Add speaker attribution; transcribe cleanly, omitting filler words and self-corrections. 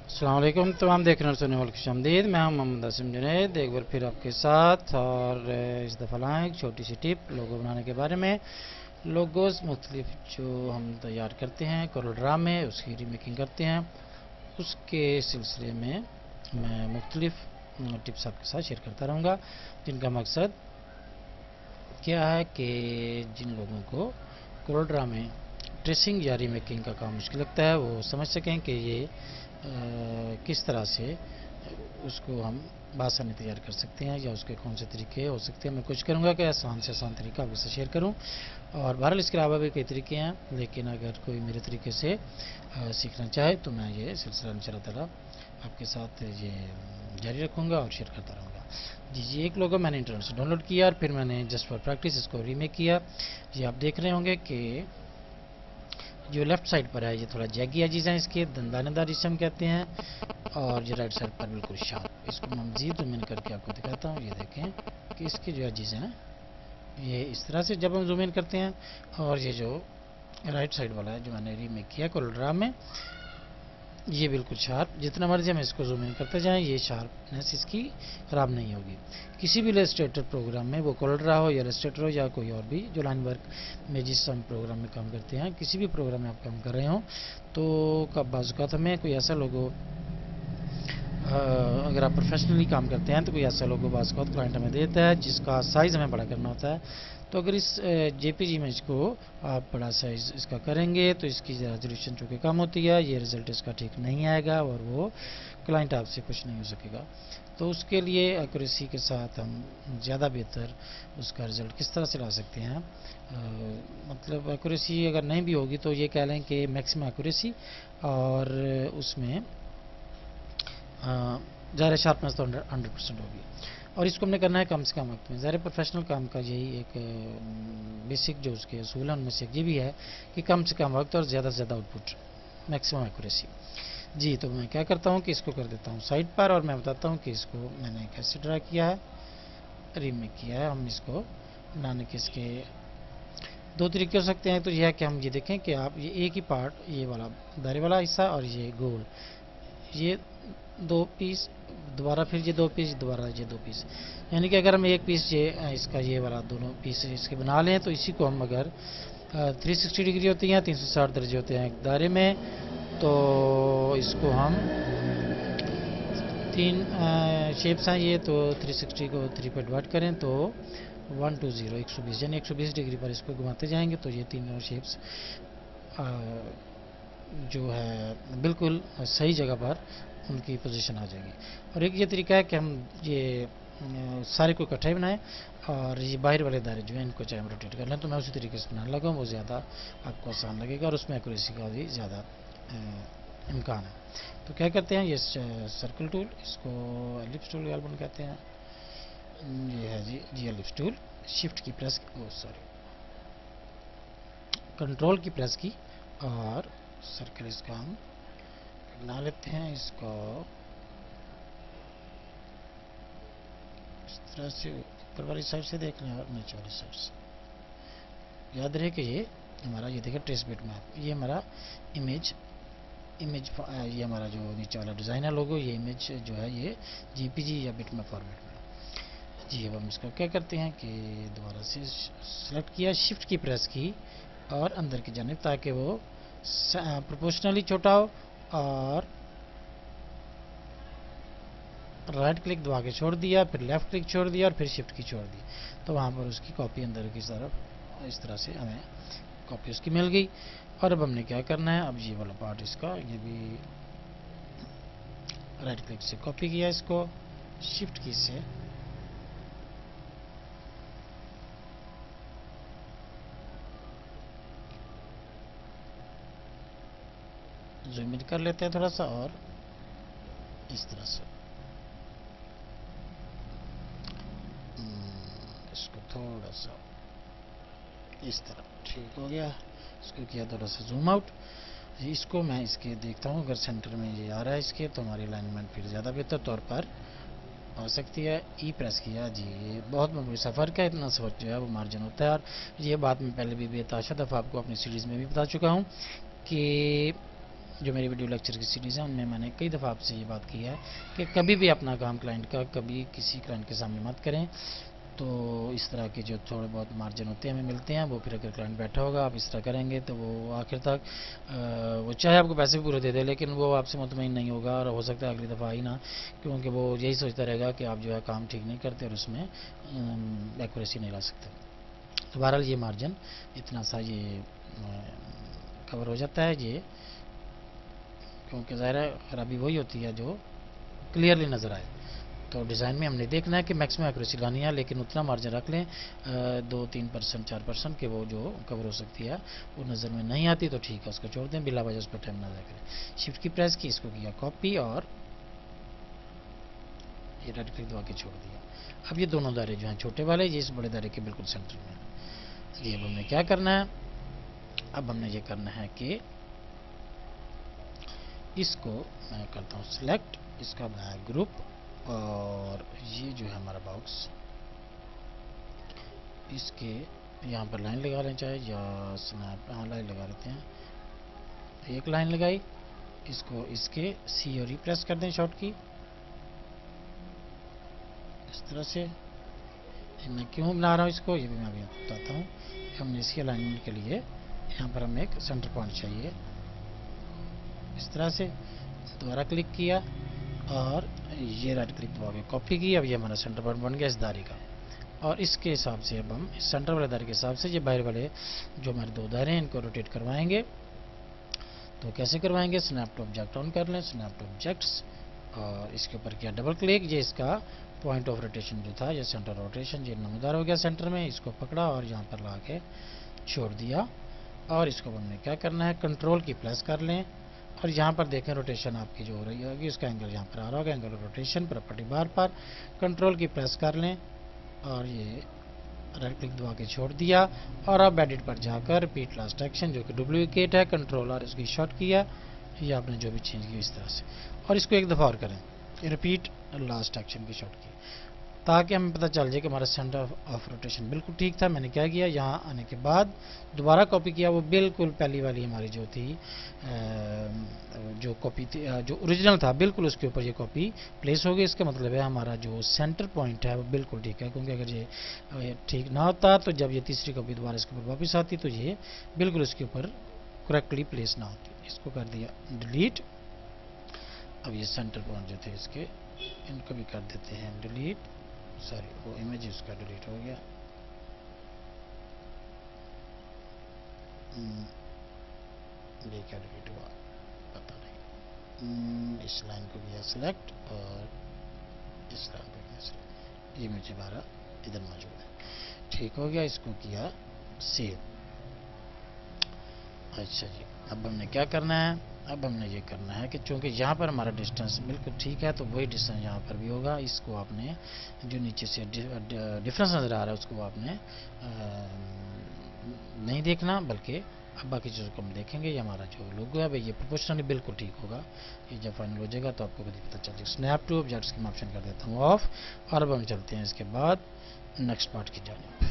Speaker 1: अस्सलाम वालेकुम तमाम देख रहे हैं सुनने वाले खुश आमदीद। मैं हूं मोहम्मद आसिम जुनैद, एक बार फिर आपके साथ। और इस दफ़ा लाएँ एक छोटी सी टिप लोगो बनाने के बारे में। लोगोस मुख्तलिफ जो हम तैयार करते हैं कोरोड्रा में, उसकी रीमेकिंग करते हैं, उसके सिलसिले में मैं मुख्तलिफ टिप्स आपके साथ शेयर करता रहूँगा, जिनका मकसद क्या है कि जिन लोगों को कोरोड्रा में ट्रेसिंग या रीमेकिंग का काम मुश्किल लगता है, वो समझ सकें कि ये किस तरह से उसको हम बासानी तैयार कर सकते हैं, या उसके कौन से तरीके हो सकते हैं। मैं कोशिश करूंगा कि आसान से आसान तरीका आपके साथ शेयर करूं। और बहरहाल इसके अलावा भी कई तरीके हैं, लेकिन अगर कोई मेरे तरीके से सीखना चाहे तो मैं ये सिलसिला इंशाअल्लाह ताला आपके साथ ये जारी रखूँगा और शेयर करता रहूँगा। जी, एक लोगो मैंने इंटरनेट से डाउनलोड किया और फिर मैंने जस्ट फॉर प्रैक्टिस इसको रीमेक किया। जी, आप देख रहे होंगे कि जो लेफ्ट साइड पर है ये थोड़ा जैगी एजिज हैं, इसके दंदानेदार जिसे हम कहते हैं, और ये राइट साइड पर बिल्कुल शार्प। इसको मैं मजीद जूम करके आपको दिखाता हूँ। ये देखें कि इसके जो एजिज हैं ये इस तरह से जब हम जूम इन करते हैं, और ये जो राइट साइड वाला है जो मैंने रीमेक किया कोरोड्रा में, ये बिल्कुल शार्प। जितना मर्जी हम इसको जूम इन करते जाएं, ये शार्पनेस इसकी ख़राब नहीं होगी। किसी भी इलस्ट्रेटर प्रोग्राम में, वो कोरोड्रा हो या इलस्ट्रेटर हो या कोई और भी जो लाइन वर्क में जिस हम प्रोग्राम में काम करते हैं, किसी भी प्रोग्राम में आप काम कर रहे हो, तो कब बाज़ हमें कोई ऐसा लोगो, अगर आप प्रोफेशनली काम करते हैं तो कोई ऐसा लोगो बाज़ क्लाइंट हमें देता है जिसका साइज़ हमें बड़ा करना होता है। तो अगर इस जेपीजी इमेज को आप बड़ा साइज़ इसका करेंगे तो इसकी रेजोल्यूशन चूँकि कम होती है, ये रिज़ल्ट इसका ठीक नहीं आएगा और वो क्लाइंट आपसे कुछ नहीं हो सकेगा। तो उसके लिए एक्यूरेसी के साथ हम ज़्यादा बेहतर उसका रिज़ल्ट किस तरह से ला सकते हैं, मतलब एक्यूरेसी अगर नहीं भी होगी तो ये कह लें कि मैक्सिमम एक्यूरेसी, और उसमें ज़ाहिर शार्पनेस तो 100% होगी। और इसको हमने करना है कम से कम वक्त में। ज़ाहिर प्रोफेशनल काम का यही एक बेसिक जो उसके असूल हैं उनमें से ये भी है कि कम से कम वक्त और ज़्यादा से ज़्यादा आउटपुट, मैक्सिमम एक्यूरेसी। जी, तो मैं क्या करता हूँ कि इसको कर देता हूँ साइड पर, और मैं बताता हूँ कि इसको मैंने कैसे ड्रा किया है, रीमेक किया है। हम इसको बनाने के इसके दो तरीके हो सकते हैं। तो यह है कि हम ये देखें कि आप ये एक ही पार्ट, ये वाला दायरे वाला हिस्सा और ये गोल, ये दो पीस, दोबारा फिर ये दो पीस, दोबारा ये दो पीस, यानी कि अगर हम एक पीस ये इसका ये वाला दोनों पीस इसके बना लें, तो इसी को हम अगर 360 डिग्री होती हैं, 360 दर्जे होते हैं एक दायरे में, तो इसको हम तीन शेप्स हैं ये, तो 360 को 3 पे डिवाइड करें तो 120 120, यानी 120 डिग्री पर इसको घुमाते जाएंगे तो ये तीनों शेप्स जो है बिल्कुल सही जगह पर उनकी पोजीशन आ जाएगी। और एक ये तरीका है कि हम ये सारे को इकट्ठा ही बनाएं, और ये बाहर वाले दायरे जो हैं इनको चाहे हम रोटेट कर लें। तो मैं उसी तरीके से बनाने लगा हूँ, वो ज़्यादा आपको आसान लगेगा और उसमें एक्यूरेसी का भी ज़्यादा इम्कान है। तो क्या करते हैं, ये सर्कल टूल, इसको एलिप्स टूल गालबन कहते हैं, ये है जी एलिप्स टूल। शिफ्ट की प्रेस, सॉरी कंट्रोल की प्रेस की, और सर्कल इसका हम बना लेते हैं। इसको इस तरह से ऊपर वाली साइड से देख लें और नीचे वाली साइड से। याद रहे कि ये हमारा, ये देखें ट्रेस बिट मैप, ये हमारा इमेज, ये हमारा जो नीचे वाला डिज़ाइन है लोगो, ये इमेज जो है ये जीपीजी या बिट मैप फॉर्मेट में। जी, अब हम इसका क्या करते हैं कि दोबारा से सेलेक्ट किया, शिफ्ट की प्रेस की और अंदर की जानिब, ताकि वो प्रोपोर्शनली छोटा हो, और राइट क्लिक दबा के छोड़ दिया, फिर लेफ्ट क्लिक छोड़ दिया और फिर शिफ्ट की छोड़ दी, तो वहाँ पर उसकी कॉपी अंदर की तरफ इस तरह से हमें कॉपी उसकी मिल गई। और अब हमने क्या करना है, अब ये वाला पार्ट इसका, ये भी राइट क्लिक से कॉपी किया, इसको शिफ्ट की से जूम इन कर लेते हैं थोड़ा सा, और इस तरह से इसको थोड़ा सा इस तरह, ठीक हो गया। इसको किया थोड़ा सा जूम आउट। इसको मैं इसके देखता हूँ, अगर सेंटर में ये आ रहा है इसके, तो हमारी अलाइनमेंट फिर ज़्यादा बेहतर तौर पर आ सकती है। ई प्रेस किया जी, ये बहुत मामूली सा फ़र्क है, इतना सा फर्क जो है वो मार्जिन होता है। और ये बात मैं पहले भी बेताशा दफ़ा आपको अपनी सीरीज़ में भी बता चुका हूँ कि جو میری ویڈیو لیکچر کی سیریز ہے ان میں میں نے کئی دفعہ آپ سے یہ بات کی ہے کہ کبھی بھی اپنا کام کلائنٹ کا کبھی کسی کلائنٹ کے سامنے مت کریں. تو اس طرح کے جو تھوڑے بہت مارجن ہوتے ہیں ہمیں ملتے ہیں، وہ پھر اگر کلائنٹ بیٹھا ہوگا آپ اس طرح کریں گے تو وہ آخر تک وہ چاہے آپ کو پیسے بھی پورے دے دے لیکن وہ آپ سے مطمئن نہیں ہوگا، اور ہو سکتا ہے اگلی دفعہ ہی نہ، کیونکہ وہ یہی سوچتا رہے گا کہ آپ جو ہے کام ٹھیک نہیں کرتے اور اس میں ایکوریسی نہیں لا سکتے. تو بہرحال یہ مارجن اتنا سا یہ کور ہو جاتا ہے یہ، کیونکہ ظاہر ہے خرابی وہی ہوتی ہے جو کلیئرلی نظر آئے. تو ڈیزائن میں ہم نے دیکھنا ہے کہ میکسیمم ایکوریسی لانی ہے، لیکن اتنا مارجن رکھ لیں 2-3%، 4% کہ وہ جو کور ہو سکتی ہے وہ نظر میں نہیں آتی تو ٹھیک ہے، اس کو چھوڑ دیں، بلا وجہ اس پہ ٹائم نہ ضائع کریں. شفٹ کی پریس کی، اس کو کیا کاپی اور یہ رائٹ کلک دبا کے چھوڑ دیا. اب یہ دونوں دائرے جو ہیں چھوٹے والے یہ اس بڑے دائرے کے بالکل سینٹر میں ہیں. یہ اب ہم نے کیا کرنا ہے، اب ہم نے یہ کرنا ہے کہ اس کو میں کرتا ہوں سلیکٹ، اس کا بنایا گروپ، اور یہ جو ہے ہمارا باکس اس کے یہاں پر لائن لگا لیں چاہے یا سنیپ، ہاں لائن لگا لیتے ہیں. ایک لائن لگائی، اس کو اس کے سی اور ای پریس کر دیں شارٹ کی اس طرح سے. میں کیوں بنا رہا ہوں اس کو یہ بھی میں ابھی بتاتا ہوں. ہم نے اس کے الائنمنٹ کے لیے یہاں پر ہمیں ایک سینٹر پوائنٹ چاہیے، اس طرح سے دوبارہ کلک کیا اور یہ رائٹ کلک دبا کے کاپی کی. اب یہ ہمارا سینٹر پوائنٹ بن گیا اس دائرے کا، اور اس کے حساب سے اب ہم اس سینٹر والے دائرے کے حساب سے یہ باہر والے جو ہمارے دو دائرے ہیں ان کو روٹیٹ کروائیں گے. تو کیسے کروائیں گے، سنیپ ٹو آبجیکٹ آن کر لیں، سنیپ ٹو آبجیکٹس، اور اس کے اوپر کیا ڈبل کلک، یہ اس کا پوائنٹ آف روٹیشن جو تھا یہ سینٹر روٹیشن یہ نمودار ہو گیا سینٹر میں. اس کو پکڑا اور یہاں پر لا کے چھوڑ دیا، اور اس کو ہم نے کیا کرنا ہے کنٹرول کی پریس کر لیں، اور یہاں پر دیکھیں روٹیشن آپ کی جو ہو رہی ہوگی اس کا اینگل یہاں پر آ رہا ہوگا، اینگل روٹیشن پراپرٹی بار پر کنٹرول کی پریس کر لیں اور یہ رائٹ کلک دبا کے چھوڑ دیا. اور اب ایڈٹ پر جا کر ریپیٹ لاسٹ ایکشن جو کہ ڈپلیکیٹ ہے، کنٹرول اور اس کی شارٹ کیا، یہ آپ نے جو بھی چینج کی اس طرح سے، اور اس کو ایک دفعہ اور کریں ریپیٹ لاسٹ ایکشن کی شارٹ کی، تاکہ ہمیں پتہ چل جائے کہ ہمارا سینٹر آف روٹیشن بالکل ٹھیک تھا. میں نے کیا کیا، یہاں آنے کے بعد دوبارہ کاپی کیا، وہ بالکل پہلی والی ہماری جو تھی جو کاپی تھی جو اوریجنل تھا بالکل اس کے اوپر یہ کاپی پلیس ہو گئی. اس کا مطلب ہے ہمارا جو سینٹر پوائنٹ ہے وہ بالکل ٹھیک ہے، کیونکہ اگر یہ ٹھیک نہ ہوتا تو جب یہ تیسری کاپی دوبارہ اس کے اوپر واپس آتی تو یہ بالکل اس کے اوپر کریکٹلی پلیس نہ ہوتی. اس کو کر دیا ڈیلیٹ. اب یہ سینٹر پوائنٹ جو تھے اس کے ان کو بھی کر دیتے ہیں ڈیلیٹ، سوری وہ امیج اس کا ڈیلیٹ ہو گیا. یہ کیا ڈیلیٹ ہوا پتہ نہیں. اس لائن کو کیا سلیکٹ اور اس لائن کو کیا سلیکٹ، یہ مجھے بارہ ادھر موجود ہے، ٹھیک ہو گیا. اس کو کیا سیو. اچھا جی، اب ہم نے کیا کرنا ہے، اب ہم نے یہ کرنا ہے کہ چونکہ یہاں پر ہمارا ڈسٹینس بالکل ٹھیک ہے تو وہی ڈسٹینس یہاں پر بھی ہوگا. اس کو آپ نے جو نیچے سے ڈفرینس نظر آ رہا ہے اس کو آپ نے نہیں دیکھنا، بلکہ اب باقی چیزوں کو ہم دیکھیں گے. یہ ہمارا جو لوگو ہے یہ پروپورشنلی بالکل ٹھیک ہوگا. یہ جب فائنل ہو جائے گا تو آپ کو پتہ چل جائے گا. سنیپ ٹو آبجیکٹس کی میں آپشن کر دیتا ہوں آف، اور اب ہم چلتے ہیں اس کے بعد نیکسٹ پارٹ کی جانب.